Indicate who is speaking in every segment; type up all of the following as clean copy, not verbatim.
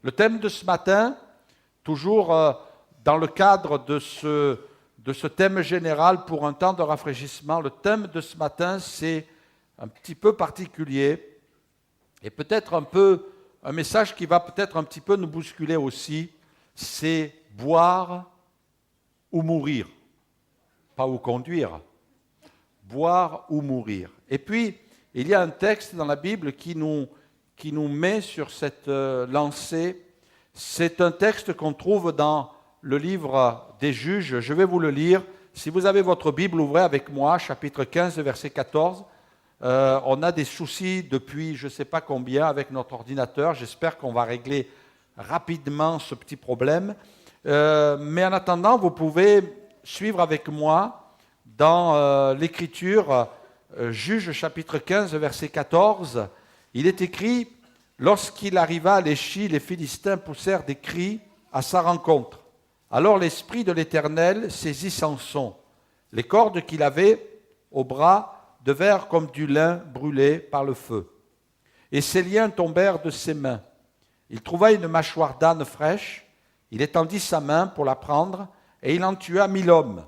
Speaker 1: Le thème de ce matin, toujours dans le cadre de ce thème général pour un temps de rafraîchissement, le thème de ce matin, c'est un petit peu particulier et peut-être un message qui va peut-être un petit peu nous bousculer aussi, c'est boire ou mourir, pas ou conduire, boire ou mourir. Et puis, il y a un texte dans la Bible qui nous met sur cette lancée. C'est un texte qu'on trouve dans le livre des Juges. Je vais vous le lire. Si vous avez votre Bible, ouvrez avec moi, chapitre 15, verset 14. On a des soucis depuis je ne sais pas combien avec notre ordinateur. J'espère qu'on va régler rapidement ce petit problème. Mais en attendant, vous pouvez suivre avec moi dans l'Écriture, Juges chapitre 15, verset 14. Il est écrit « Lorsqu'il arriva à Léchi, les Philistins poussèrent des cris à sa rencontre. Alors l'Esprit de l'Éternel saisit Samson. Les cordes qu'il avait au bras devinrent comme du lin brûlé par le feu. Et ses liens tombèrent de ses mains. Il trouva une mâchoire d'âne fraîche. Il étendit sa main pour la prendre, et il en tua 1000 hommes.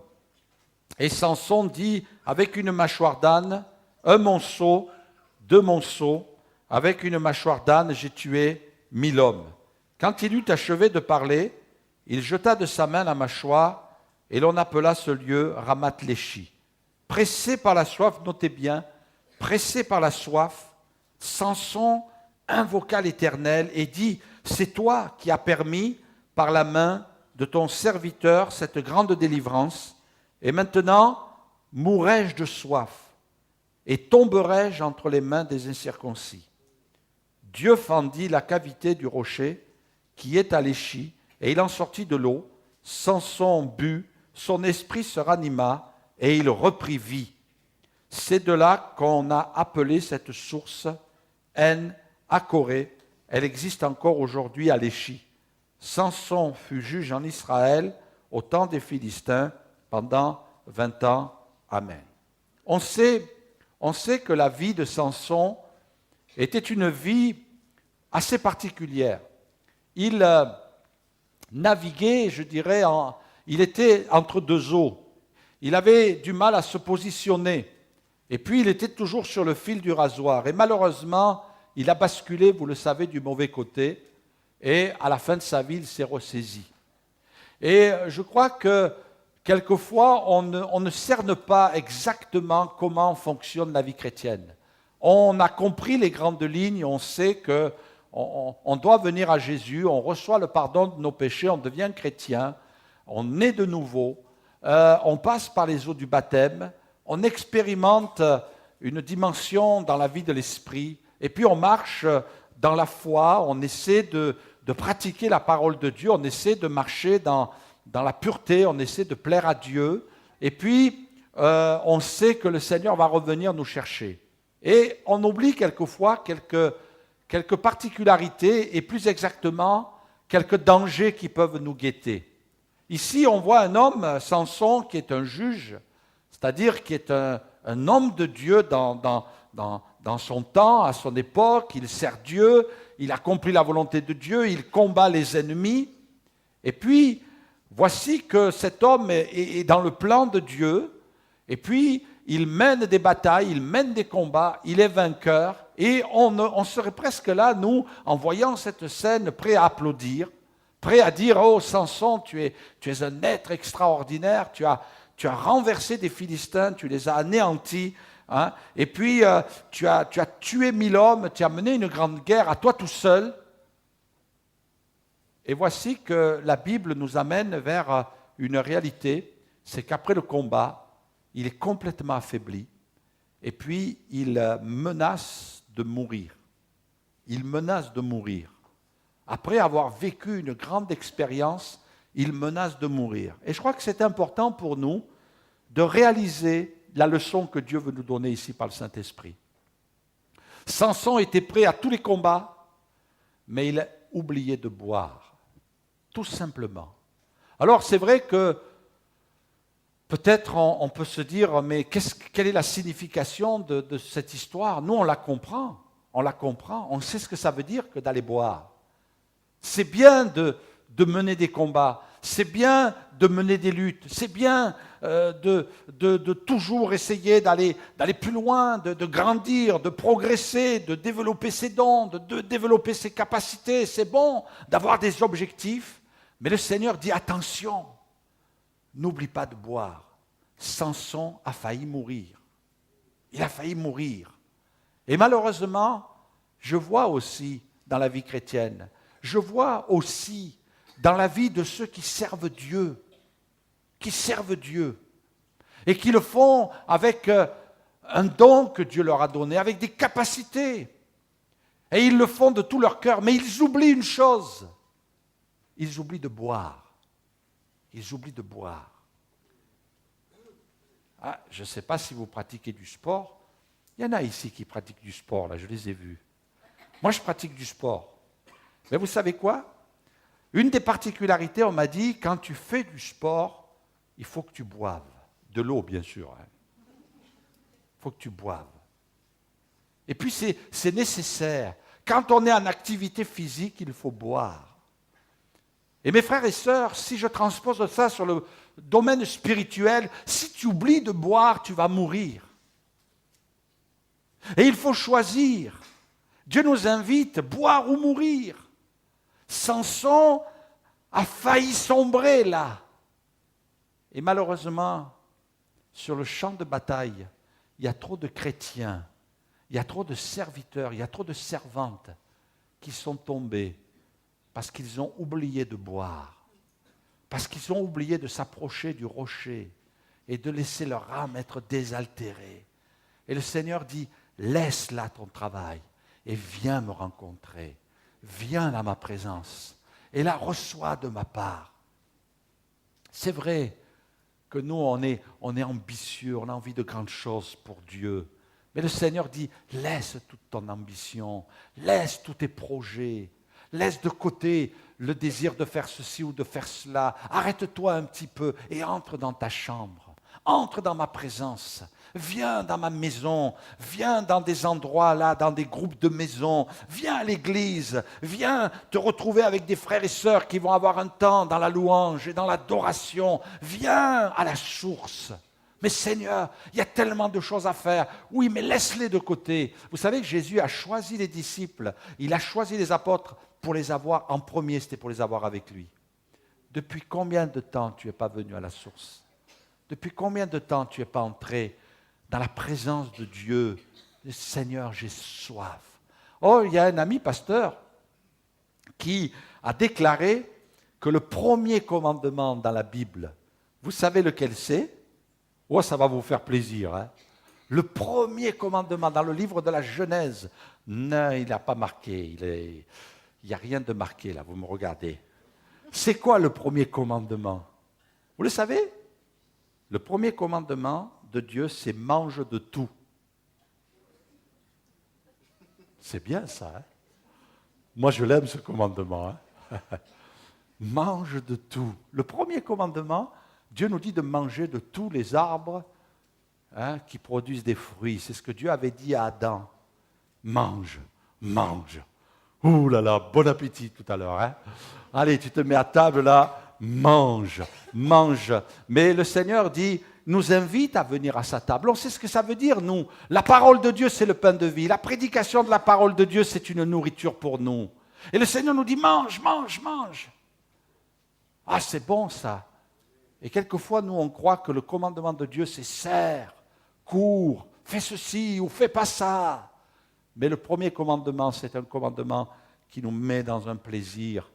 Speaker 1: Et Samson dit, avec une mâchoire d'âne, un monceau, 2 monceaux, avec une mâchoire d'âne, j'ai tué 1000 hommes. Quand il eut achevé de parler, il jeta de sa main la mâchoire, et l'on appela ce lieu Ramath-Léchi. Pressé par la soif, notez bien, pressé par la soif, Samson invoqua l'Éternel et dit, c'est toi qui as permis, par la main de ton serviteur, cette grande délivrance, et maintenant, mourrai-je de soif, et tomberai-je entre les mains des incirconcis. Dieu fendit la cavité du rocher qui est à Léchi, et il en sortit de l'eau. Samson but, son esprit se ranima, et il reprit vie. C'est de là qu'on a appelé cette source En-Akoré. Elle existe encore aujourd'hui à Léchi. Samson fut juge en Israël au temps des Philistins pendant 20 ans. Amen. On sait que la vie de Samson était une vie assez particulière. Il naviguait, je dirais, il était entre deux eaux. Il avait du mal à se positionner. Et puis, il était toujours sur le fil du rasoir. Et malheureusement, il a basculé, vous le savez, du mauvais côté. Et à la fin de sa vie, il s'est ressaisi. Et je crois que quelquefois, on ne cerne pas exactement comment fonctionne la vie chrétienne. On a compris les grandes lignes, on sait qu'on doit venir à Jésus, on reçoit le pardon de nos péchés, on devient chrétien, on est de nouveau, on passe par les eaux du baptême, on expérimente une dimension dans la vie de l'esprit, et puis on marche dans la foi, on essaie de pratiquer la parole de Dieu, on essaie de marcher dans la pureté, on essaie de plaire à Dieu, et puis on sait que le Seigneur va revenir nous chercher. Et on oublie quelquefois quelques particularités, et plus exactement, quelques dangers qui peuvent nous guetter. Ici, on voit un homme, Samson, qui est un juge, c'est-à-dire qui est un homme de Dieu dans son temps, à son époque, il sert Dieu, il accomplit la volonté de Dieu, il combat les ennemis. Et puis, voici que cet homme est dans le plan de Dieu, et puis il mène des batailles, il mène des combats, il est vainqueur, et on serait presque là, nous, en voyant cette scène, prêts à applaudir, prêts à dire, oh Samson, tu es un être extraordinaire, tu as renversé des Philistins, tu les as anéantis, hein, et puis tu as tué 1000 hommes, tu as mené une grande guerre à toi tout seul. Et voici que la Bible nous amène vers une réalité, c'est qu'après le combat, il est complètement affaibli, et puis il menace de mourir. Il menace de mourir. Après avoir vécu une grande expérience, il menace de mourir. Et je crois que c'est important pour nous de réaliser la leçon que Dieu veut nous donner ici par le Saint-Esprit. Samson était prêt à tous les combats, mais il a oublié de boire, tout simplement. Alors c'est vrai que peut-être on peut se dire, mais quelle est la signification de cette histoire? Nous, on la comprend, on sait ce que ça veut dire que d'aller boire. C'est bien de mener des combats, c'est bien de mener des luttes, c'est bien de toujours essayer d'aller plus loin, de grandir, de progresser, de développer ses dons, de développer ses capacités. C'est bon d'avoir des objectifs, mais le Seigneur dit attention, n'oublie pas de boire. Samson a failli mourir. Il a failli mourir. Et malheureusement, je vois aussi dans la vie chrétienne, je vois aussi dans la vie de ceux qui servent Dieu, et qui le font avec un don que Dieu leur a donné, avec des capacités. Et ils le font de tout leur cœur, mais ils oublient une chose, ils oublient de boire. Ils oublient de boire. Ah, je ne sais pas si vous pratiquez du sport. Il y en a ici qui pratiquent du sport, là, je les ai vus. Moi, je pratique du sport. Mais vous savez quoi? Une des particularités, on m'a dit, quand tu fais du sport, il faut que tu boives. De l'eau, bien sûr. Il faut que tu boives. Et puis, c'est nécessaire. Quand on est en activité physique, il faut boire. Et mes frères et sœurs, si je transpose ça sur le domaine spirituel, si tu oublies de boire, tu vas mourir. Et il faut choisir. Dieu nous invite, boire ou mourir. Samson a failli sombrer là. Et malheureusement, sur le champ de bataille, il y a trop de chrétiens, il y a trop de serviteurs, il y a trop de servantes qui sont tombés parce qu'ils ont oublié de boire, parce qu'ils ont oublié de s'approcher du rocher et de laisser leur âme être désaltérée. Et le Seigneur dit, laisse là ton travail et viens me rencontrer. Viens dans ma présence et la reçois de ma part. C'est vrai que nous, on est ambitieux, on a envie de grandes choses pour Dieu. Mais le Seigneur dit, laisse toute ton ambition, laisse tous tes projets, laisse de côté le désir de faire ceci ou de faire cela. Arrête-toi un petit peu et entre dans ta chambre, entre dans ma présence. Viens dans ma maison, viens dans des endroits là, dans des groupes de maisons, viens à l'église, viens te retrouver avec des frères et sœurs qui vont avoir un temps dans la louange et dans l'adoration, viens à la source. Mais Seigneur, il y a tellement de choses à faire. Oui, mais laisse-les de côté. Vous savez que Jésus a choisi les disciples, il a choisi les apôtres pour les avoir en premier, c'était pour les avoir avec lui. Depuis combien de temps tu n'es pas venu à la source? Depuis combien de temps tu n'es pas entré dans la présence de Dieu? Seigneur, j'ai soif. Oh, il y a un ami pasteur qui a déclaré que le premier commandement dans la Bible, vous savez lequel c'est? Oh, ça va vous faire plaisir. Hein? Le premier commandement dans le livre de la Genèse, non, il n'a pas marqué. Il n'y a rien de marqué là, vous me regardez. C'est quoi le premier commandement? Vous le savez? Le premier commandement de Dieu, c'est mange de tout. C'est bien ça. Hein? Moi, je l'aime ce commandement. Hein? Mange de tout. Le premier commandement, Dieu nous dit de manger de tous les arbres qui produisent des fruits. C'est ce que Dieu avait dit à Adam. Mange, mange. Ouh là là, bon appétit tout à l'heure. Hein? Allez, tu te mets à table là, mange, mange. Mais le Seigneur dit, nous invite à venir à sa table. On sait ce que ça veut dire, nous. La parole de Dieu, c'est le pain de vie. La prédication de la parole de Dieu, c'est une nourriture pour nous. Et le Seigneur nous dit, mange, mange, mange. Ah, c'est bon ça. Et quelquefois, nous, on croit que le commandement de Dieu, c'est serre, cours, fais ceci ou fais pas ça. Mais le premier commandement, c'est un commandement qui nous met dans un plaisir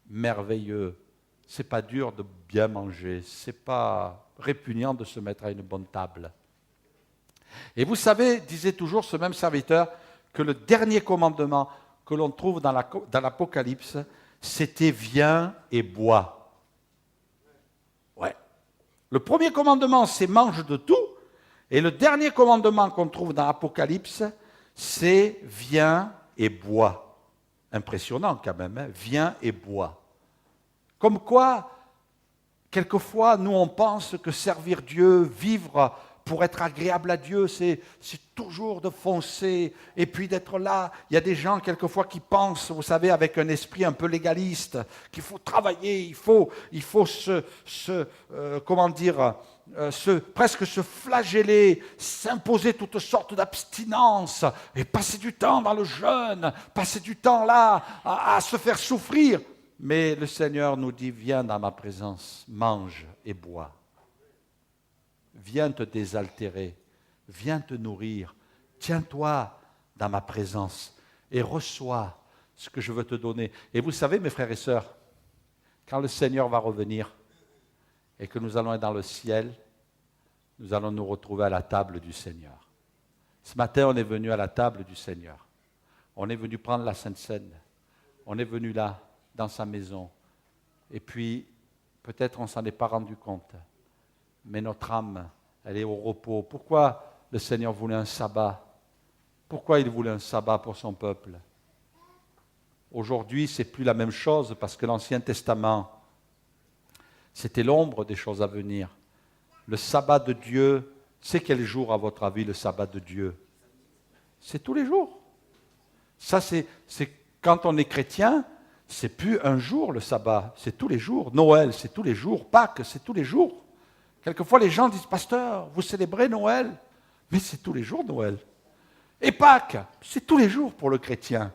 Speaker 1: merveilleux. C'est pas dur de bien manger, c'est pas répugnant de se mettre à une bonne table. Et vous savez, disait toujours ce même serviteur, que le dernier commandement que l'on trouve dans l'Apocalypse, c'était viens et bois. Ouais. Le premier commandement, c'est mange de tout, et le dernier commandement qu'on trouve dans l'Apocalypse, c'est viens et bois. Impressionnant quand même, hein? Viens et bois. Comme quoi, quelquefois, nous on pense que servir Dieu, vivre pour être agréable à Dieu, c'est toujours de foncer et puis d'être là. Il y a des gens quelquefois qui pensent, vous savez, avec un esprit un peu légaliste, qu'il faut travailler, il faut presque se flageller, s'imposer toutes sortes d'abstinences et passer du temps dans le jeûne, passer du temps là à se faire souffrir. Mais le Seigneur nous dit, viens dans ma présence, mange et bois. Viens te désaltérer, viens te nourrir, tiens-toi dans ma présence et reçois ce que je veux te donner. Et vous savez, mes frères et sœurs, quand le Seigneur va revenir et que nous allons être dans le ciel, nous allons nous retrouver à la table du Seigneur. Ce matin, on est venu à la table du Seigneur. On est venu prendre la Sainte Seine. On est venu là, dans sa maison. Et puis, peut-être on ne s'en est pas rendu compte. Mais notre âme, elle est au repos. Pourquoi le Seigneur voulait un sabbat? Pourquoi il voulait un sabbat pour son peuple? Aujourd'hui, ce n'est plus la même chose parce que l'Ancien Testament, c'était l'ombre des choses à venir. Le sabbat de Dieu, c'est quel jour à votre avis le sabbat de Dieu? C'est tous les jours. Ça, c'est quand on est chrétien, c'est plus un jour le sabbat, c'est tous les jours. Noël, c'est tous les jours. Pâques, c'est tous les jours. Quelquefois, les gens disent, pasteur, vous célébrez Noël? Mais c'est tous les jours Noël. Et Pâques, c'est tous les jours pour le chrétien.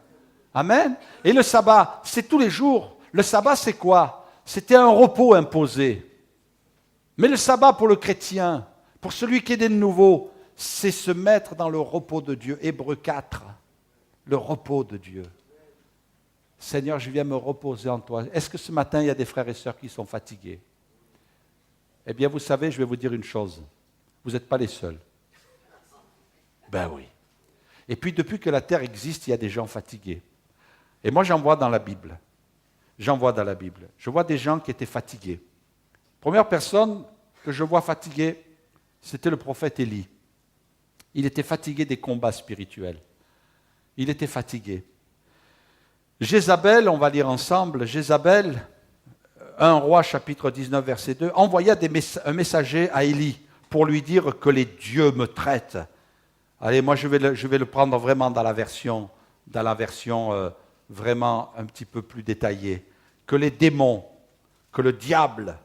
Speaker 1: Amen. Et le sabbat, c'est tous les jours. Le sabbat, c'est quoi? C'était un repos imposé. Mais le sabbat pour le chrétien, pour celui qui est né de nouveau, c'est se mettre dans le repos de Dieu. Hébreux 4, le repos de Dieu. Seigneur, je viens me reposer en toi. Est-ce que ce matin, il y a des frères et sœurs qui sont fatigués? Eh bien, vous savez, je vais vous dire une chose. Vous n'êtes pas les seuls. Ben oui. Et puis, depuis que la terre existe, il y a des gens fatigués. Et moi, j'en vois dans la Bible. J'en vois dans la Bible. Je vois des gens qui étaient fatigués. Première personne que je vois fatiguée, c'était le prophète Élie. Il était fatigué des combats spirituels. Il était fatigué. Jézabel, on va lire ensemble, Jézabel, 1 Roi chapitre 19 verset 2, envoya un messager à Élie pour lui dire que les dieux me traitent. Allez, moi je vais le prendre vraiment dans la version vraiment un petit peu plus détaillée. Que les démons, que le diable,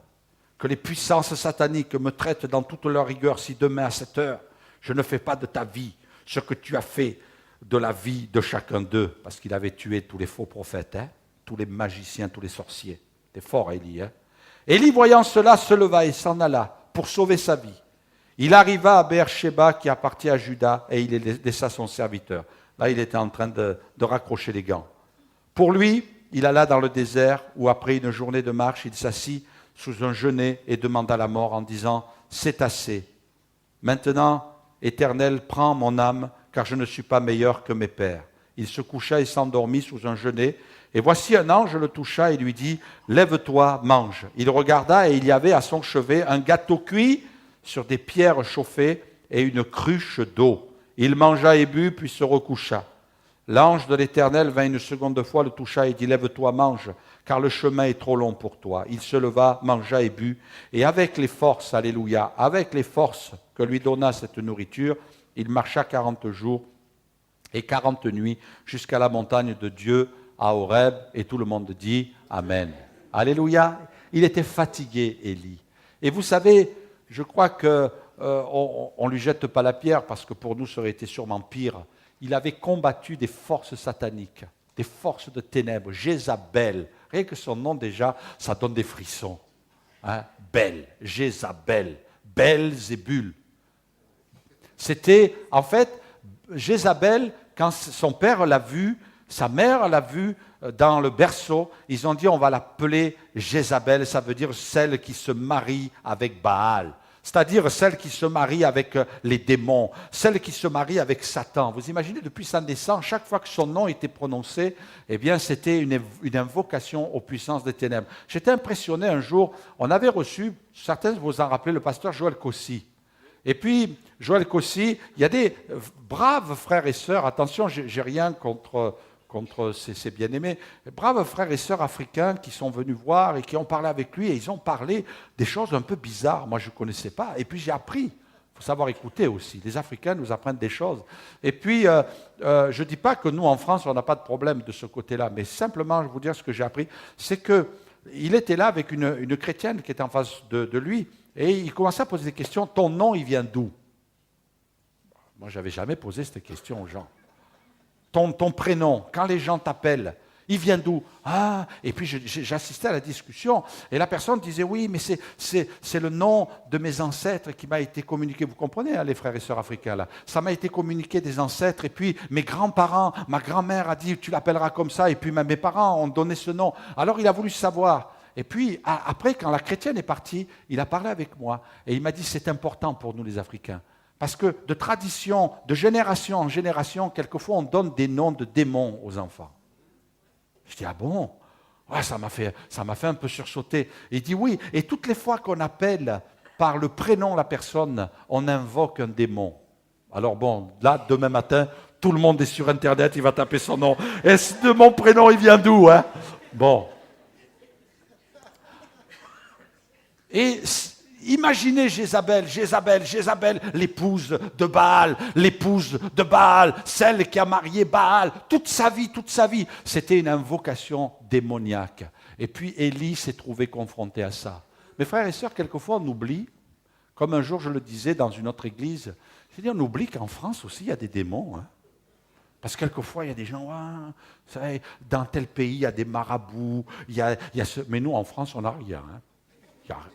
Speaker 1: que les puissances sataniques me traitent dans toute leur rigueur si demain à cette heure, je ne fais pas de ta vie ce que tu as fait de la vie de chacun d'eux, parce qu'il avait tué tous les faux prophètes, tous les magiciens, tous les sorciers. C'était fort, Élie. Élie, voyant cela, se leva et s'en alla pour sauver sa vie. Il arriva à Beersheba, qui appartient à Juda, et il laissa son serviteur. Là, il était en train de raccrocher les gants. Pour lui, il alla dans le désert, où après une journée de marche, il s'assit sous un genêt et demanda la mort en disant « C'est assez. Maintenant, Éternel, prends mon âme, car je ne suis pas meilleur que mes pères. » Il se coucha et s'endormit sous un genêt. Et voici un ange le toucha et lui dit « Lève-toi, mange. » Il regarda et il y avait à son chevet un gâteau cuit sur des pierres chauffées et une cruche d'eau. Il mangea et but, puis se recoucha. L'ange de l'Éternel vint une seconde fois, le toucha et dit « Lève-toi, mange, car le chemin est trop long pour toi. » Il se leva, mangea et but, et avec les forces, alléluia, avec les forces que lui donna cette nourriture, il marcha 40 jours et 40 nuits jusqu'à la montagne de Dieu, à Horeb, et tout le monde dit Amen. Alléluia. Il était fatigué, Élie. Et vous savez, je crois qu'on ne lui jette pas la pierre, parce que pour nous, ça aurait été sûrement pire. Il avait combattu des forces sataniques, des forces de ténèbres, Jézabel. Rien que son nom déjà, ça donne des frissons. Bel, Jézabel, Belzébul. C'était, en fait, Jézabel, quand son père l'a vue, sa mère l'a vue dans le berceau, ils ont dit on va l'appeler Jézabel, ça veut dire celle qui se marie avec Baal. C'est-à-dire celle qui se marie avec les démons, celle qui se marie avec Satan. Vous imaginez, depuis sa naissance, chaque fois que son nom était prononcé, eh bien, c'était une invocation aux puissances des ténèbres. J'étais impressionné un jour, on avait reçu, certains vous en rappelez, le pasteur Joël Kossi. Et puis, Joël Kossi, il y a des braves frères et sœurs, attention, j'ai rien contre ses bien-aimés, braves frères et sœurs africains qui sont venus voir et qui ont parlé avec lui, et ils ont parlé des choses un peu bizarres, moi je ne connaissais pas, et puis j'ai appris. Il faut savoir écouter aussi. Les Africains nous apprennent des choses. Et puis, je ne dis pas que nous, en France, on n'a pas de problème de ce côté-là, mais simplement, je vais vous dire ce que j'ai appris, c'est qu'il était là avec une chrétienne qui était en face de lui, et il commençait à poser des questions. Ton nom, il vient d'où? Moi, je n'avais jamais posé cette question aux gens. Ton prénom, quand les gens t'appellent, il vient d'où? Ah, et puis j'assistais à la discussion, et la personne disait, oui, mais c'est le nom de mes ancêtres qui m'a été communiqué. Vous comprenez, hein, les frères et sœurs africains, là. Ça m'a été communiqué des ancêtres, et puis mes grands-parents, ma grand-mère a dit, tu l'appelleras comme ça, et puis même mes parents ont donné ce nom. Alors il a voulu savoir. Et puis, après, quand la chrétienne est partie, il a parlé avec moi, et il m'a dit, c'est important pour nous les Africains. Parce que de tradition, de génération en génération, quelquefois on donne des noms de démons aux enfants. Je dis, ah bon? Ouais, ça m'a fait un peu sursauter. Il dit, oui, et toutes les fois qu'on appelle par le prénom la personne, on invoque un démon. Alors bon, là, demain matin, tout le monde est sur Internet, il va taper son nom. Est-ce de mon prénom, il vient d'où, hein? Bon. Et imaginez Jézabel, l'épouse de Baal, celle qui a marié Baal, toute sa vie. C'était une invocation démoniaque. Et puis Élie s'est trouvé confronté à ça. Mes frères et sœurs, quelquefois on oublie, comme un jour je le disais dans une autre église, on oublie qu'en France aussi il y a des démons. Hein. Parce que quelquefois il y a des gens, dans tel pays il y a des marabouts, mais nous en France on n'a rien. Hein.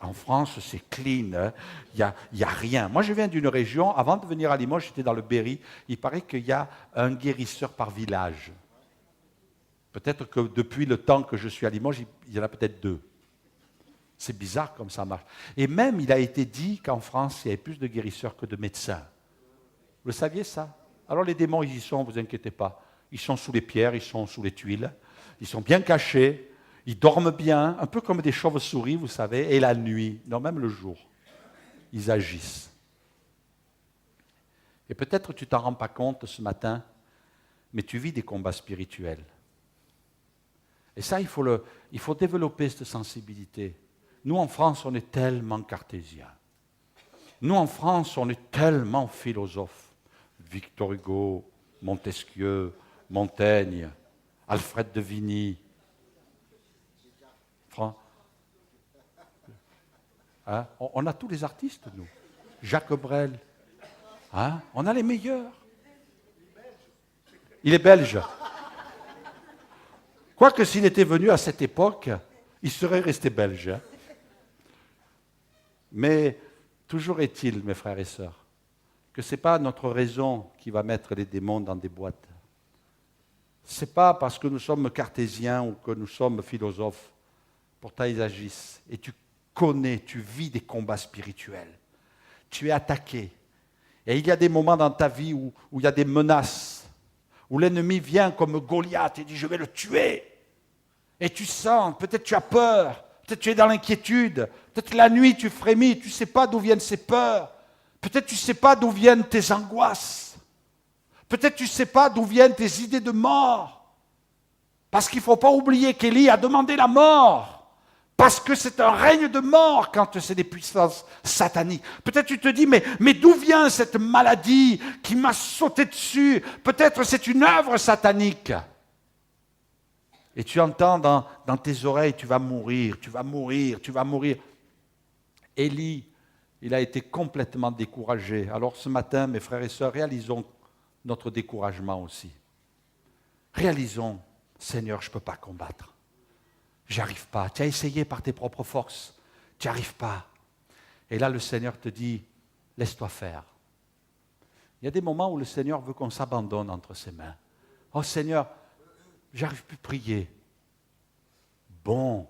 Speaker 1: En France, c'est clean, hein. Il n'y a rien. Moi, je viens d'une région, avant de venir à Limoges, j'étais dans le Berry, il paraît qu'il y a un guérisseur par village. Peut-être que depuis le temps que je suis à Limoges, il y en a peut-être 2. C'est bizarre comme ça marche. Et même, il a été dit qu'en France, il y avait plus de guérisseurs que de médecins. Vous le saviez, ça? Alors les démons, ils y sont, ne vous inquiétez pas. Ils sont sous les pierres, ils sont sous les tuiles, ils sont bien cachés. Ils dorment bien, un peu comme des chauves-souris, vous savez, et la nuit, non, même le jour, ils agissent. Et peut-être tu ne t'en rends pas compte ce matin, mais tu vis des combats spirituels. Et ça, il faut développer cette sensibilité. Nous, en France, on est tellement cartésiens. Nous, en France, on est tellement philosophes. Victor Hugo, Montesquieu, Montaigne, Alfred de Vigny. Hein? On a tous les artistes, nous. Jacques Brel. Hein? On a les meilleurs. Il est belge. Quoique s'il était venu à cette époque, il serait resté belge. Hein? Mais toujours est-il, mes frères et sœurs, que ce n'est pas notre raison qui va mettre les démons dans des boîtes. Ce n'est pas parce que nous sommes cartésiens ou que nous sommes philosophes. Pourtant, ils agissent. Et tu connais, tu vis des combats spirituels. Tu es attaqué. Et il y a des moments dans ta vie où il y a des menaces, où l'ennemi vient comme Goliath et dit « je vais le tuer ». Et tu sens, peut-être tu as peur, peut-être tu es dans l'inquiétude, peut-être la nuit tu frémis, tu ne sais pas d'où viennent ces peurs, peut-être tu ne sais pas d'où viennent tes angoisses, peut-être tu ne sais pas d'où viennent tes idées de mort. Parce qu'il ne faut pas oublier qu'Élie a demandé la mort. Parce que c'est un règne de mort quand c'est des puissances sataniques. Peut-être tu te dis, mais d'où vient cette maladie qui m'a sauté dessus? Peut-être c'est une œuvre satanique. Et tu entends dans tes oreilles, tu vas mourir. Élie, il a été complètement découragé. Alors ce matin, mes frères et sœurs, réalisons notre découragement aussi. Réalisons, Seigneur, je ne peux pas combattre. J'y arrive pas. Tu as essayé par tes propres forces. Tu n'y arrives pas. Et là, le Seigneur te dit, laisse-toi faire. Il y a des moments où le Seigneur veut qu'on s'abandonne entre ses mains. Oh Seigneur, j'arrive plus à prier. Bon,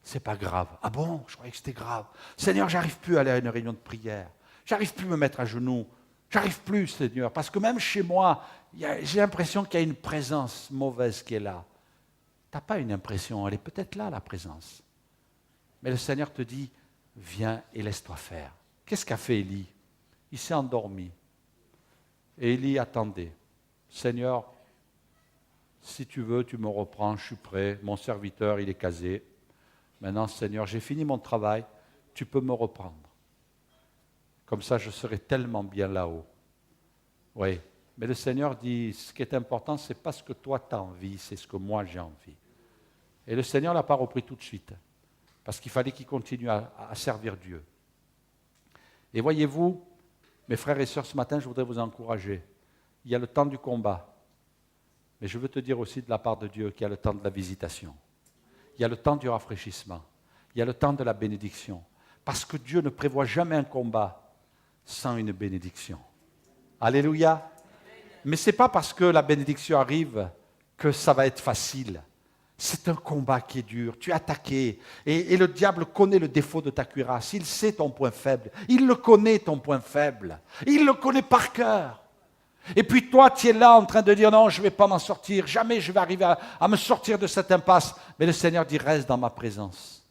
Speaker 1: c'est pas grave. Ah bon, je croyais que c'était grave. Seigneur, j'arrive plus à aller à une réunion de prière. J'arrive plus à me mettre à genoux. J'arrive plus, Seigneur, parce que même chez moi, j'ai l'impression qu'il y a une présence mauvaise qui est là. Tu n'as pas une impression, elle est peut-être là, la présence. Mais le Seigneur te dit, viens et laisse-toi faire. Qu'est-ce qu'a fait Élie? Il s'est endormi. Et Élie attendait. Seigneur, si tu veux, tu me reprends, je suis prêt. Mon serviteur, il est casé. Maintenant, Seigneur, j'ai fini mon travail, tu peux me reprendre. Comme ça, je serai tellement bien là-haut. Oui. Mais le Seigneur dit, ce qui est important, ce n'est pas ce que toi tu as envie, c'est ce que moi j'ai envie. Et le Seigneur ne l'a pas repris tout de suite, parce qu'il fallait qu'il continue à servir Dieu. Et voyez-vous, mes frères et sœurs, ce matin, je voudrais vous encourager. Il y a le temps du combat, mais je veux te dire aussi de la part de Dieu qu'il y a le temps de la visitation. Il y a le temps du rafraîchissement. Il y a le temps de la bénédiction. Parce que Dieu ne prévoit jamais un combat sans une bénédiction. Alléluia. Mais ce n'est pas parce que la bénédiction arrive que ça va être facile. C'est un combat qui est dur. Tu es attaqué. Et le diable connaît le défaut de ta cuirasse. Il sait ton point faible. Il le connaît, ton point faible. Il le connaît par cœur. Et puis toi, tu es là en train de dire non, je ne vais pas m'en sortir. Jamais je vais arriver à me sortir de cette impasse. Mais le Seigneur dit reste dans ma présence.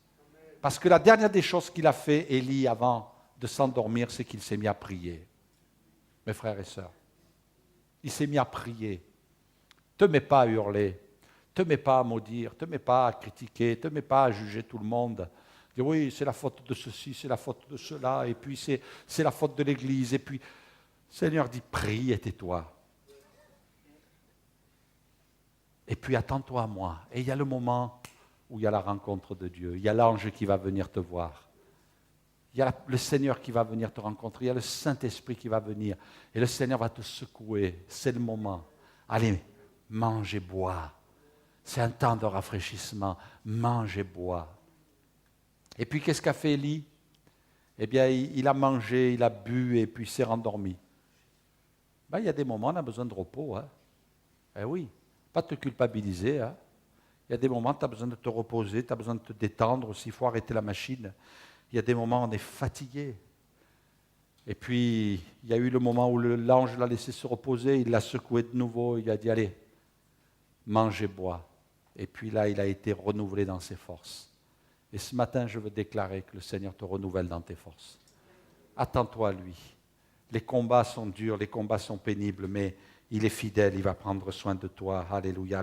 Speaker 1: Parce que la dernière des choses qu'il a fait, Élie, avant de s'endormir, c'est qu'il s'est mis à prier. Mes frères et sœurs, il s'est mis à prier. Ne te mets pas à hurler. Ne te mets pas à maudire, ne te mets pas à critiquer, ne te mets pas à juger tout le monde. Dis oui, c'est la faute de ceci, c'est la faute de cela, et puis c'est la faute de l'Église. Et puis, le Seigneur dit, prie et tais-toi. Et puis, attends-toi à moi. Et il y a le moment où il y a la rencontre de Dieu. Il y a l'ange qui va venir te voir. Il y a le Seigneur qui va venir te rencontrer. Il y a le Saint-Esprit qui va venir. Et le Seigneur va te secouer. C'est le moment. Allez, mange et bois. C'est un temps de rafraîchissement. Mange et bois. Et puis, qu'est-ce qu'a fait Élie? Eh bien, il a mangé, il a bu et puis il s'est rendormi. Ben, il y a des moments où on a besoin de repos. Hein. Eh oui, pas te culpabiliser. Hein. Il y a des moments où tu as besoin de te reposer, tu as besoin de te détendre. S'il faut arrêter la machine. Il y a des moments où on est fatigué. Et puis, il y a eu le moment où l'ange l'a laissé se reposer, il l'a secoué de nouveau, il a dit, allez, mange et bois. Et puis là, il a été renouvelé dans ses forces. Et ce matin, je veux déclarer que le Seigneur te renouvelle dans tes forces. Attends-toi à lui. Les combats sont durs, les combats sont pénibles, mais il est fidèle, il va prendre soin de toi. Alléluia.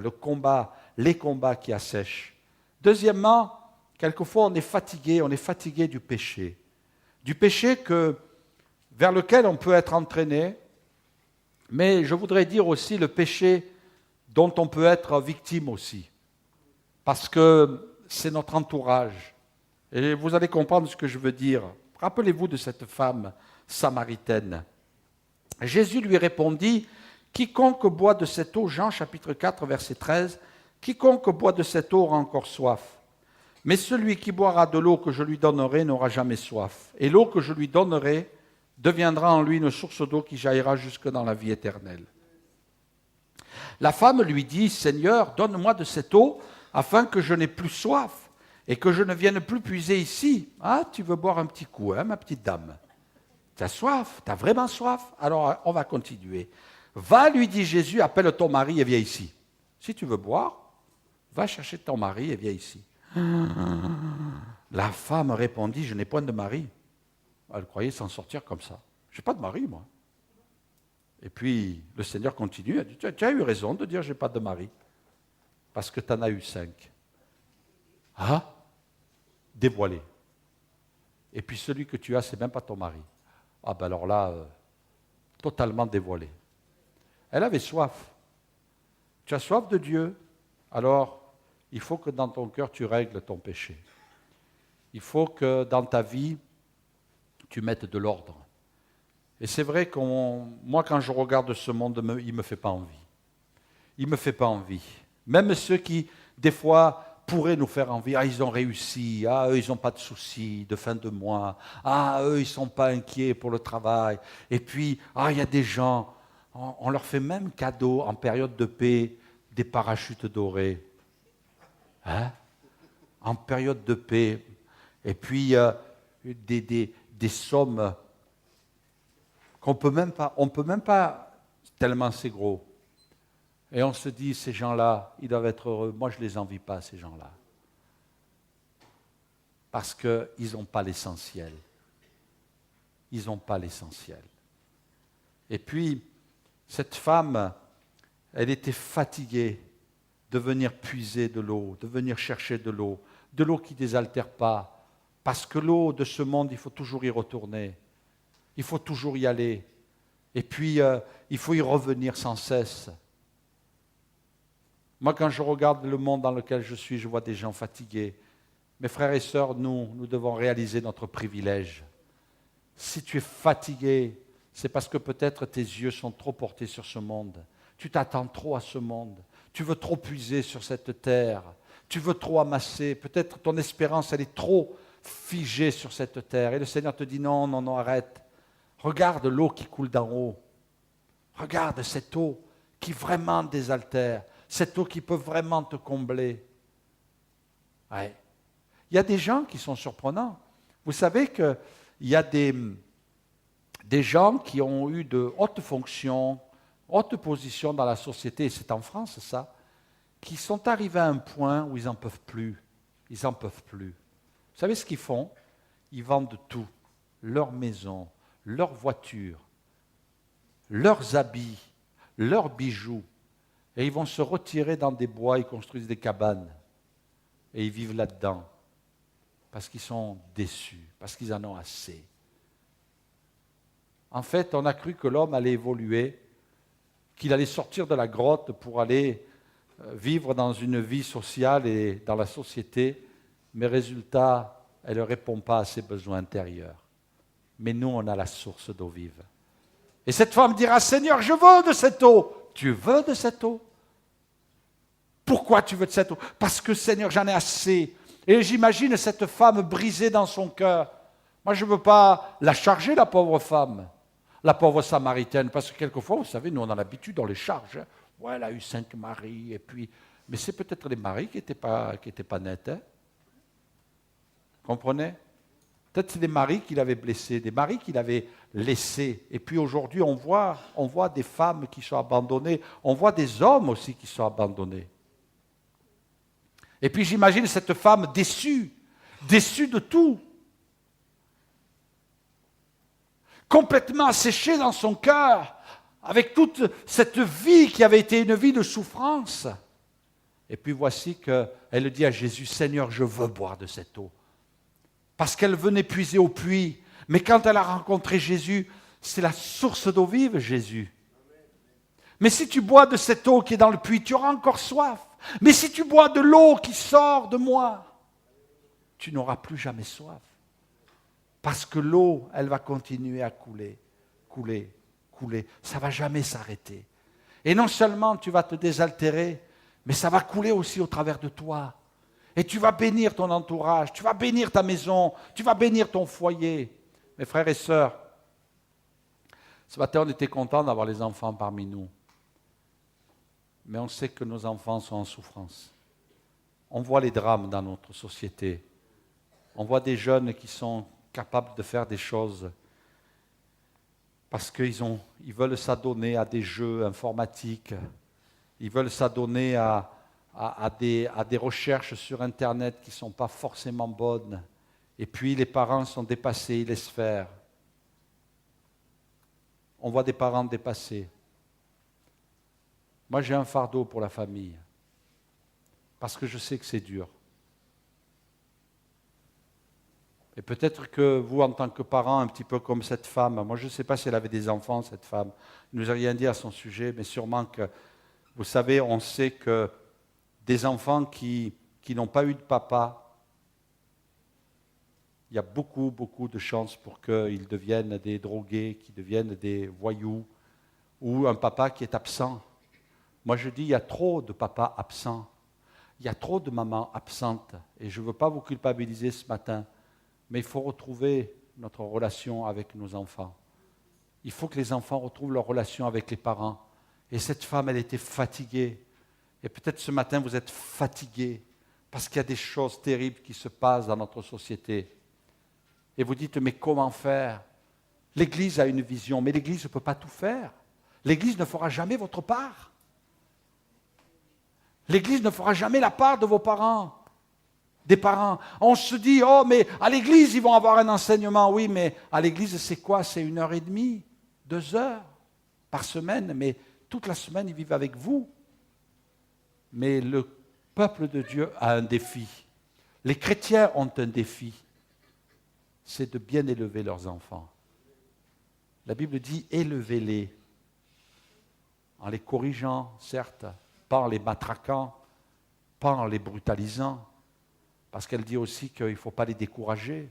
Speaker 1: Les combats qui assèchent. Deuxièmement, quelquefois on est fatigué du péché. Du péché vers lequel on peut être entraîné, mais je voudrais dire aussi le péché dont on peut être victime aussi. Parce que c'est notre entourage. Et vous allez comprendre ce que je veux dire. Rappelez-vous de cette femme samaritaine. Jésus lui répondit, « Quiconque boit de cette eau, Jean chapitre 4, verset 13, « Quiconque boit de cette eau aura encore soif. Mais celui qui boira de l'eau que je lui donnerai n'aura jamais soif. Et l'eau que je lui donnerai deviendra en lui une source d'eau qui jaillira jusque dans la vie éternelle. » La femme lui dit, « Seigneur, donne-moi de cette eau, afin que je n'ai plus soif et que je ne vienne plus puiser ici. » Ah, tu veux boire un petit coup, hein, ma petite dame? Tu as soif? Tu as vraiment soif? Alors, on va continuer. Va, lui dit Jésus, appelle ton mari et viens ici. Si tu veux boire, va chercher ton mari et viens ici. La femme répondit, je n'ai point de mari. Elle croyait s'en sortir comme ça. Je n'ai pas de mari, moi. Et puis, le Seigneur continue, elle dit, tu as eu raison de dire, je n'ai pas de mari. Parce que tu en as eu 5. Ah, dévoilé. Et puis celui que tu as, ce n'est même pas ton mari. Ah ben alors là, totalement dévoilé. Elle avait soif. Tu as soif de Dieu, alors il faut que dans ton cœur, tu règles ton péché. Il faut que dans ta vie, tu mettes de l'ordre. Et c'est vrai que moi, quand je regarde ce monde, il ne me fait pas envie. Il ne me fait pas envie. Même ceux qui, des fois, pourraient nous faire envie. Ah, ils ont réussi. Ah, eux, ils n'ont pas de soucis de fin de mois. Ah, eux, ils ne sont pas inquiets pour le travail. Et puis, ah, il y a des gens, on leur fait même cadeau en période de paix, des parachutes dorés. Hein? En période de paix. Et puis, des sommes qu'on peut même pas, tellement c'est gros. Et on se dit, ces gens-là, ils doivent être heureux. Moi, je ne les envie pas, ces gens-là. Parce qu'ils n'ont pas l'essentiel. Ils n'ont pas l'essentiel. Et puis, cette femme, elle était fatiguée de venir puiser de l'eau, de venir chercher de l'eau qui ne désaltère pas. Parce que l'eau de ce monde, il faut toujours y retourner. Il faut toujours y aller. Et puis, il faut y revenir sans cesse. Moi, quand je regarde le monde dans lequel je suis, je vois des gens fatigués. Mes frères et sœurs, nous devons réaliser notre privilège. Si tu es fatigué, c'est parce que peut-être tes yeux sont trop portés sur ce monde. Tu t'attends trop à ce monde. Tu veux trop puiser sur cette terre. Tu veux trop amasser. Peut-être ton espérance, elle est trop figée sur cette terre. Et le Seigneur te dit non, non, non, arrête. Regarde l'eau qui coule d'en haut. Regarde cette eau qui vraiment désaltère. Cette eau qui peut vraiment te combler. Ouais. Il y a des gens qui sont surprenants. Vous savez qu'il y a des gens qui ont eu de hautes fonctions, hautes positions dans la société, et c'est en France ça, qui sont arrivés à un point où ils n'en peuvent plus. Ils n'en peuvent plus. Vous savez ce qu'ils font? Ils vendent tout. Leur maison, leur voiture, leurs habits, leurs bijoux. Et ils vont se retirer dans des bois, ils construisent des cabanes. Et ils vivent là-dedans. Parce qu'ils sont déçus, parce qu'ils en ont assez. En fait, on a cru que l'homme allait évoluer, qu'il allait sortir de la grotte pour aller vivre dans une vie sociale et dans la société, mais résultat, elle ne répond pas à ses besoins intérieurs. Mais nous, on a la source d'eau vive. Et cette femme dira, Seigneur, je veux de cette eau. Tu veux de cette eau? Pourquoi tu veux de cette eau? Parce que, Seigneur, j'en ai assez. Et j'imagine cette femme brisée dans son cœur. Moi, je ne veux pas la charger, la pauvre femme, la pauvre Samaritaine, parce que quelquefois, vous savez, nous, on a l'habitude, on les charge. Ouais, elle a eu 5 maris, et puis... Mais c'est peut-être les maris qui n'étaient pas nets. Hein? Comprenez? Peut-être c'est des maris qui l'avaient blessé, des maris qui l'avaient laissé. Et puis aujourd'hui, on voit des femmes qui sont abandonnées, on voit des hommes aussi qui sont abandonnés. Et puis j'imagine cette femme déçue de tout, complètement asséchée dans son cœur, avec toute cette vie qui avait été une vie de souffrance. Et puis voici qu'elle dit à Jésus, Seigneur, je veux boire de cette eau. Parce qu'elle venait puiser au puits. Mais quand elle a rencontré Jésus, c'est la source d'eau vive, Jésus. Mais si tu bois de cette eau qui est dans le puits, tu auras encore soif. Mais si tu bois de l'eau qui sort de moi, tu n'auras plus jamais soif. Parce que l'eau, elle va continuer à couler, couler, couler. Ça ne va jamais s'arrêter. Et non seulement tu vas te désaltérer, mais ça va couler aussi au travers de toi. Et tu vas bénir ton entourage, tu vas bénir ta maison, tu vas bénir ton foyer. Mes frères et sœurs, ce matin, on était contents d'avoir les enfants parmi nous. Mais on sait que nos enfants sont en souffrance. On voit les drames dans notre société. On voit des jeunes qui sont capables de faire des choses parce qu'ils veulent s'adonner à des jeux informatiques, ils veulent s'adonner à des recherches sur Internet qui ne sont pas forcément bonnes. Et puis les parents sont dépassés, ils laissent faire. On voit des parents dépassés. Moi, j'ai un fardeau pour la famille, parce que je sais que c'est dur. Et peut-être que vous, en tant que parents, un petit peu comme cette femme, moi je ne sais pas si elle avait des enfants, cette femme, elle ne nous a rien dit à son sujet, mais sûrement que, vous savez, on sait que des enfants qui n'ont pas eu de papa, il y a beaucoup, beaucoup de chances pour qu'ils deviennent des drogués, qu'ils deviennent des voyous, ou un papa qui est absent. Moi je dis, il y a trop de papas absents, il y a trop de mamans absentes, et je ne veux pas vous culpabiliser ce matin, mais il faut retrouver notre relation avec nos enfants. Il faut que les enfants retrouvent leur relation avec les parents. Et cette femme, elle était fatiguée. Et peut-être ce matin, vous êtes fatigué parce qu'il y a des choses terribles qui se passent dans notre société. Et vous dites, mais comment faire? L'Église a une vision, mais l'Église ne peut pas tout faire. L'Église ne fera jamais votre part. L'Église ne fera jamais la part de vos parents, des parents. On se dit, oh, mais à l'Église, ils vont avoir un enseignement. Oui, mais à l'Église, c'est quoi? C'est 1h30, 2 heures par semaine, mais toute la semaine, ils vivent avec vous. Mais le peuple de Dieu a un défi. Les chrétiens ont un défi. C'est de bien élever leurs enfants. La Bible dit « élevez-les » en les corrigeant, certes, pas en les matraquant, pas en les brutalisant, parce qu'elle dit aussi qu'il ne faut pas les décourager,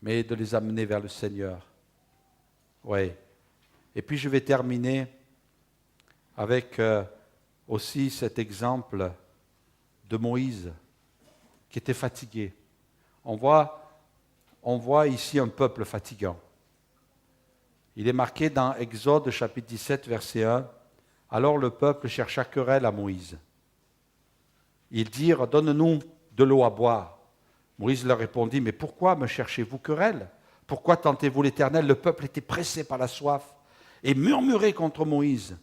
Speaker 1: mais de les amener vers le Seigneur. Oui. Et puis je vais terminer avec aussi cet exemple de Moïse qui était fatigué. On voit ici un peuple fatigant. Il est marqué dans Exode chapitre 17, verset 1. Alors le peuple chercha querelle à Moïse. Ils dirent, donne-nous de l'eau à boire. Moïse leur répondit, mais pourquoi me cherchez-vous querelle? Pourquoi tentez-vous l'Éternel? Le peuple était pressé par la soif et murmurait contre Moïse.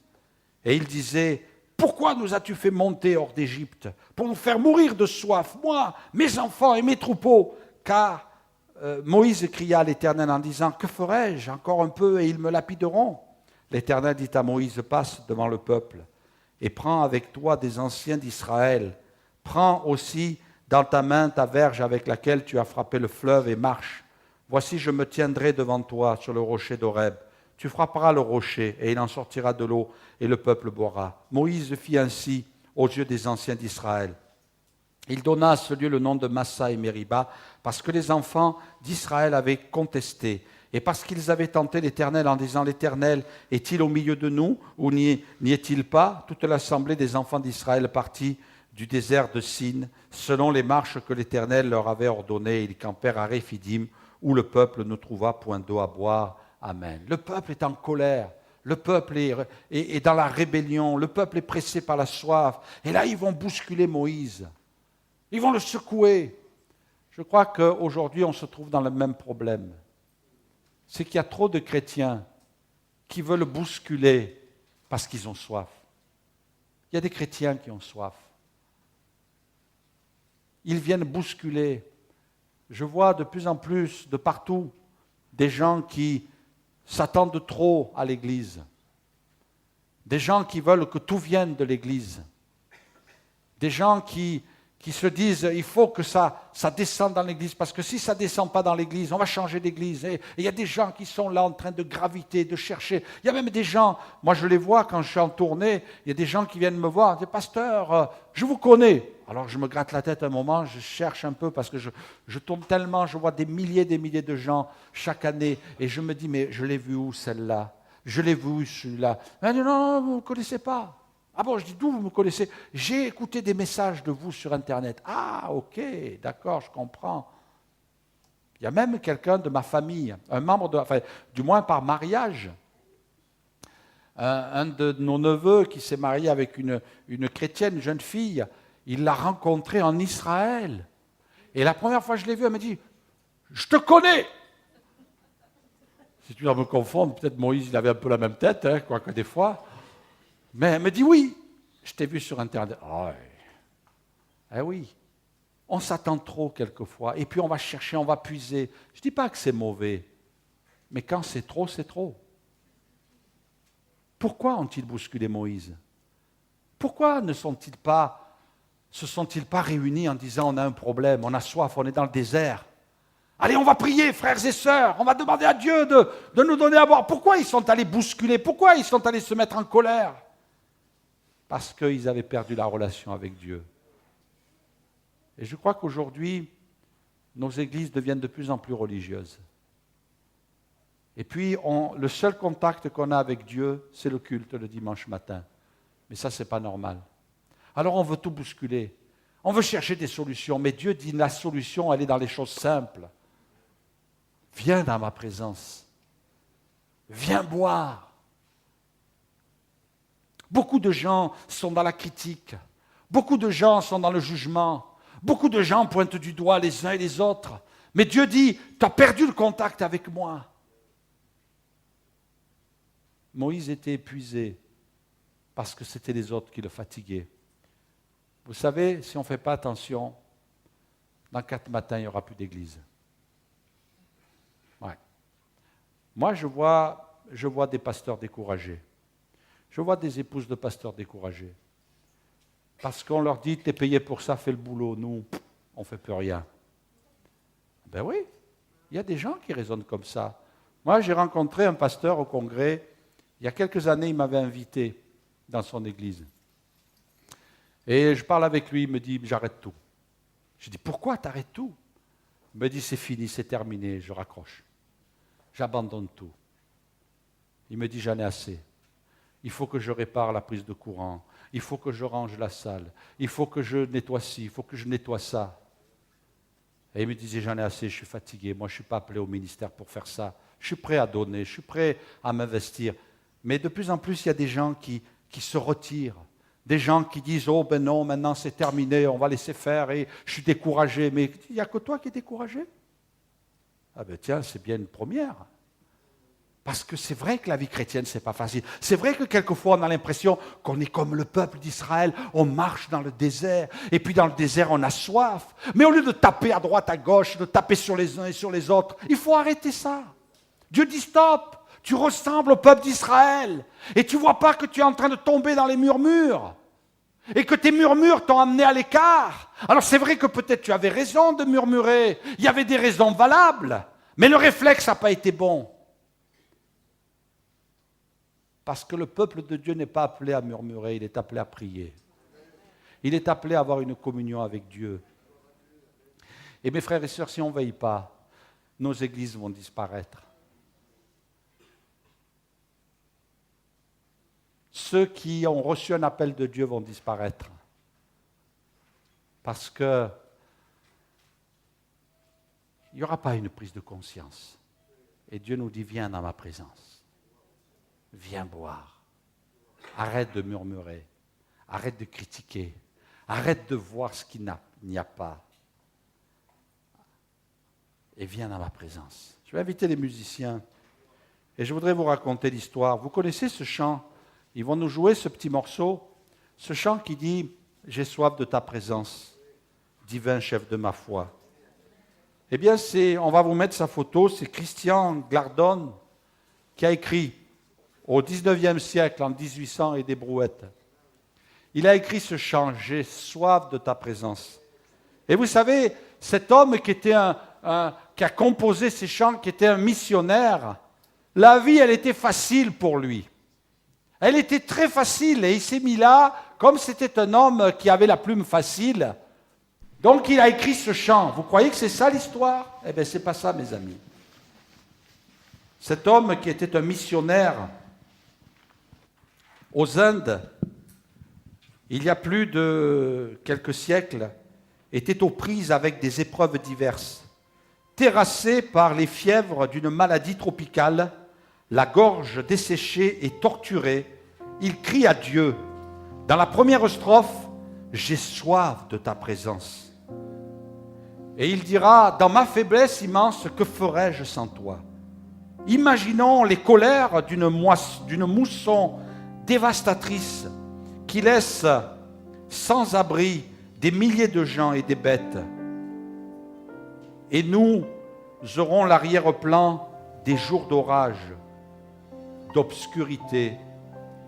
Speaker 1: Et il disait, pourquoi nous as-tu fait monter hors d'Égypte? Pour nous faire mourir de soif, moi, mes enfants et mes troupeaux. Car Moïse cria à l'Éternel en disant, que ferai-je? Encore un peu et ils me lapideront. L'Éternel dit à Moïse, passe devant le peuple et prends avec toi des anciens d'Israël. Prends aussi dans ta main ta verge avec laquelle tu as frappé le fleuve et marche. Voici, je me tiendrai devant toi sur le rocher d'Horeb. Tu frapperas le rocher et il en sortira de l'eau et le peuple boira. Moïse fit ainsi aux yeux des anciens d'Israël. Il donna à ce lieu le nom de Massa et Mériba parce que les enfants d'Israël avaient contesté et parce qu'ils avaient tenté l'Éternel en disant, l'Éternel est-il au milieu de nous ou n'y est-il pas? Toute l'assemblée des enfants d'Israël partit du désert de Sin, selon les marches que l'Éternel leur avait ordonnées. Ils campèrent à Réphidim, où le peuple ne trouva point d'eau à boire. Amen. Le peuple est en colère, le peuple est dans la rébellion, le peuple est pressé par la soif. Et là, ils vont bousculer Moïse, ils vont le secouer. Je crois qu'aujourd'hui, on se trouve dans le même problème. C'est qu'il y a trop de chrétiens qui veulent bousculer parce qu'ils ont soif. Il y a des chrétiens qui ont soif. Ils viennent bousculer. Je vois de plus en plus, de partout, des gens qui s'attendent trop à l'Église. Des gens qui veulent que tout vienne de l'Église. Des gens qui se disent, il faut que ça descende dans l'Église, parce que si ça ne descend pas dans l'Église, on va changer d'Église. Et il y a des gens qui sont là en train de graviter, de chercher. Il y a même des gens, moi je les vois quand je suis en tournée, il y a des gens qui viennent me voir, ils disent, pasteur, je vous connais. Alors je me gratte la tête un moment, je cherche un peu, parce que je tombe tellement, je vois des milliers de gens chaque année, et je me dis, mais je l'ai vu où celle-là? Je l'ai vu où celui-là? Non, non, vous ne me connaissez pas. Ah bon, je dis, d'où vous me connaissez? J'ai écouté des messages de vous sur Internet. Ah, ok, d'accord, je comprends. Il y a même quelqu'un de ma famille, un membre enfin, du moins par mariage, un de nos neveux qui s'est marié avec une chrétienne, une jeune fille, il l'a rencontrée en Israël. Et la première fois que je l'ai vue, elle m'a dit, je te connais. Si tu dois me confondre, peut-être Moïse, il avait un peu la même tête, hein, quoique des fois. Mais elle me dit, oui, je t'ai vu sur Internet. Oh, eh oui, on s'attend trop quelquefois. Et puis on va chercher, on va puiser. Je ne dis pas que c'est mauvais, mais quand c'est trop, c'est trop. Pourquoi ont-ils bousculé Moïse? Pourquoi se sont-ils pas réunis en disant, on a un problème, on a soif, on est dans le désert? Allez, on va prier, frères et sœurs, on va demander à Dieu de nous donner à boire. Pourquoi ils sont allés bousculer? Pourquoi ils sont allés se mettre en colère? Parce qu'ils avaient perdu la relation avec Dieu. Et je crois qu'aujourd'hui, nos églises deviennent de plus en plus religieuses. Et puis, le seul contact qu'on a avec Dieu, c'est le culte le dimanche matin. Mais ça, ce n'est pas normal. Alors, on veut tout bousculer. On veut chercher des solutions. Mais Dieu dit, la solution, elle est dans les choses simples. Viens dans ma présence. Viens boire. Beaucoup de gens sont dans la critique. Beaucoup de gens sont dans le jugement. Beaucoup de gens pointent du doigt les uns et les autres. Mais Dieu dit, tu as perdu le contact avec moi. Moïse était épuisé parce que c'était les autres qui le fatiguaient. Vous savez, si on ne fait pas attention, dans 4 matins, il n'y aura plus d'église. Ouais. Moi, je vois des pasteurs découragés. Je vois des épouses de pasteurs découragées. Parce qu'on leur dit, t'es payé pour ça, fais le boulot. Nous, on ne fait plus rien. Ben oui, il y a des gens qui raisonnent comme ça. Moi, j'ai rencontré un pasteur au congrès. Il y a quelques années, il m'avait invité dans son église. Et je parle avec lui, il me dit, j'arrête tout. Je dis, pourquoi tu arrêtes tout? Il me dit, c'est fini, c'est terminé, je raccroche. J'abandonne tout. Il me dit, j'en ai assez. Il faut que je répare la prise de courant. Il faut que je range la salle. Il faut que je nettoie ci, il faut que je nettoie ça. Et il me disait, j'en ai assez, je suis fatigué. Moi, je ne suis pas appelé au ministère pour faire ça. Je suis prêt à donner, je suis prêt à m'investir. Mais de plus en plus, il y a des gens qui se retirent. Des gens qui disent, oh ben non, maintenant c'est terminé, on va laisser faire et je suis découragé. Mais il n'y a que toi qui es découragé? Ah ben tiens, c'est bien une première. Parce que c'est vrai que la vie chrétienne, ce n'est pas facile. C'est vrai que quelquefois, on a l'impression qu'on est comme le peuple d'Israël. On marche dans le désert, et puis dans le désert, on a soif. Mais au lieu de taper à droite, à gauche, de taper sur les uns et sur les autres, il faut arrêter ça. Dieu dit stop, tu ressembles au peuple d'Israël. Et tu ne vois pas que tu es en train de tomber dans les murmures. Et que tes murmures t'ont amené à l'écart. Alors c'est vrai que peut-être tu avais raison de murmurer. Il y avait des raisons valables. Mais le réflexe n'a pas été bon. Parce que le peuple de Dieu n'est pas appelé à murmurer, il est appelé à prier. Il est appelé à avoir une communion avec Dieu. Et mes frères et sœurs, si on ne veille pas, nos églises vont disparaître. Ceux qui ont reçu un appel de Dieu vont disparaître. Parce que il n'y aura pas une prise de conscience. Et Dieu nous dit, viens dans ma présence. Viens boire. Arrête de murmurer. Arrête de critiquer. Arrête de voir ce qu'il n'y a pas. Et viens dans ma présence. Je vais inviter les musiciens. Et je voudrais vous raconter l'histoire. Vous connaissez ce chant? Ils vont nous jouer ce petit morceau. Ce chant qui dit « J'ai soif de ta présence, divin chef de ma foi ». Eh bien, on va vous mettre sa photo. C'est Christian Glardon qui a écrit au XIXe siècle, en 1800 et des brouettes. Il a écrit ce chant, « J'ai soif de ta présence ». Et vous savez, cet homme qui a composé ces chants, qui était un missionnaire, la vie, elle était facile pour lui. Elle était très facile et il s'est mis là, comme c'était un homme qui avait la plume facile. Donc il a écrit ce chant. Vous croyez que c'est ça l'histoire? Eh bien, c'est pas ça, mes amis. Cet homme qui était un missionnaire aux Indes, il y a plus de quelques siècles, était aux prises avec des épreuves diverses. Terrassé par les fièvres d'une maladie tropicale, la gorge desséchée et torturée, il crie à Dieu. Dans la première strophe, « J'ai soif de ta présence ». Et il dira, « Dans ma faiblesse immense, que ferais-je sans toi ?» Imaginons les colères d'une mousson dévastatrice qui laisse sans abri des milliers de gens et des bêtes. Et nous aurons l'arrière-plan des jours d'orage, d'obscurité,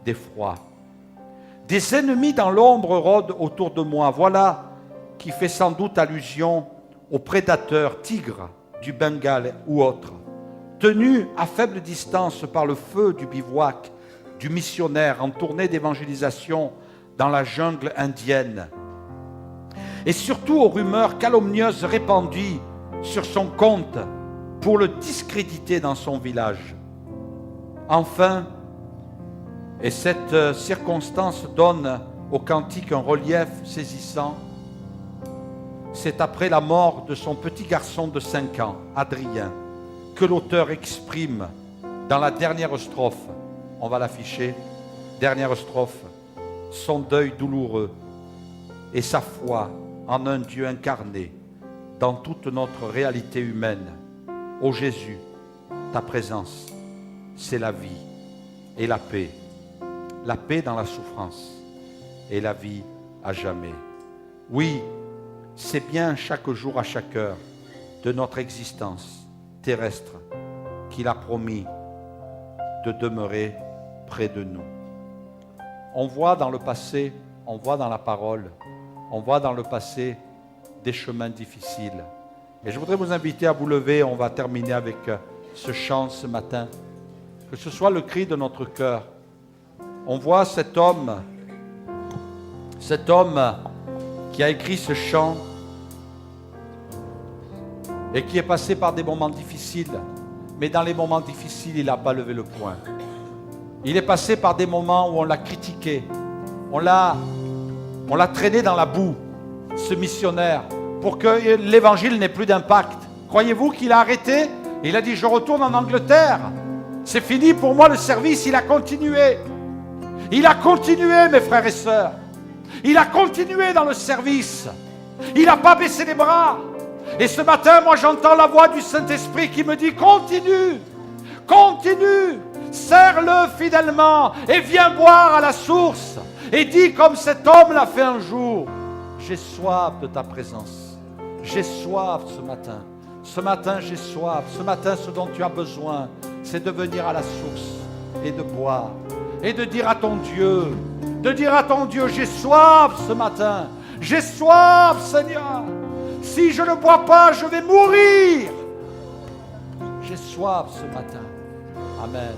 Speaker 1: d'effroi. Des ennemis dans l'ombre rôdent autour de moi. Voilà qui fait sans doute allusion aux prédateurs, tigres du Bengale ou autres, tenus à faible distance par le feu du bivouac, du missionnaire en tournée d'évangélisation dans la jungle indienne. Et surtout aux rumeurs calomnieuses répandues sur son compte pour le discréditer dans son village. Enfin, et cette circonstance donne au cantique un relief saisissant, c'est après la mort de son petit garçon de 5 ans, Adrien, que l'auteur exprime dans la dernière strophe, on va l'afficher, dernière strophe, son deuil douloureux et sa foi en un Dieu incarné dans toute notre réalité humaine. Ô Jésus, ta présence, c'est la vie et la paix dans la souffrance et la vie à jamais. Oui, c'est bien chaque jour à chaque heure de notre existence terrestre qu'il a promis de demeurer près de nous. On voit dans le passé, on voit dans la parole, on voit dans le passé des chemins difficiles. Et je voudrais vous inviter à vous lever, on va terminer avec ce chant ce matin, que ce soit le cri de notre cœur. On voit cet homme qui a écrit ce chant et qui est passé par des moments difficiles, mais dans les moments difficiles, il n'a pas levé le poing. Il est passé par des moments où on l'a critiqué, on l'a traîné dans la boue, ce missionnaire, pour que l'évangile n'ait plus d'impact. Croyez-vous qu'il a arrêté? Il a dit, je retourne en Angleterre. C'est fini pour moi le service. Il a continué. Il a continué, mes frères et sœurs. Il a continué dans le service. Il n'a pas baissé les bras. Et ce matin, moi, j'entends la voix du Saint-Esprit qui me dit, continue, continue, serre-le fidèlement et viens boire à la source. Et dis comme cet homme l'a fait un jour, j'ai soif de ta présence. J'ai soif ce matin. Ce matin, j'ai soif. Ce matin, ce dont tu as besoin, c'est de venir à la source et de boire. Et de dire à ton Dieu, j'ai soif ce matin. J'ai soif, Seigneur. Si je ne bois pas, je vais mourir. J'ai soif ce matin. Amen.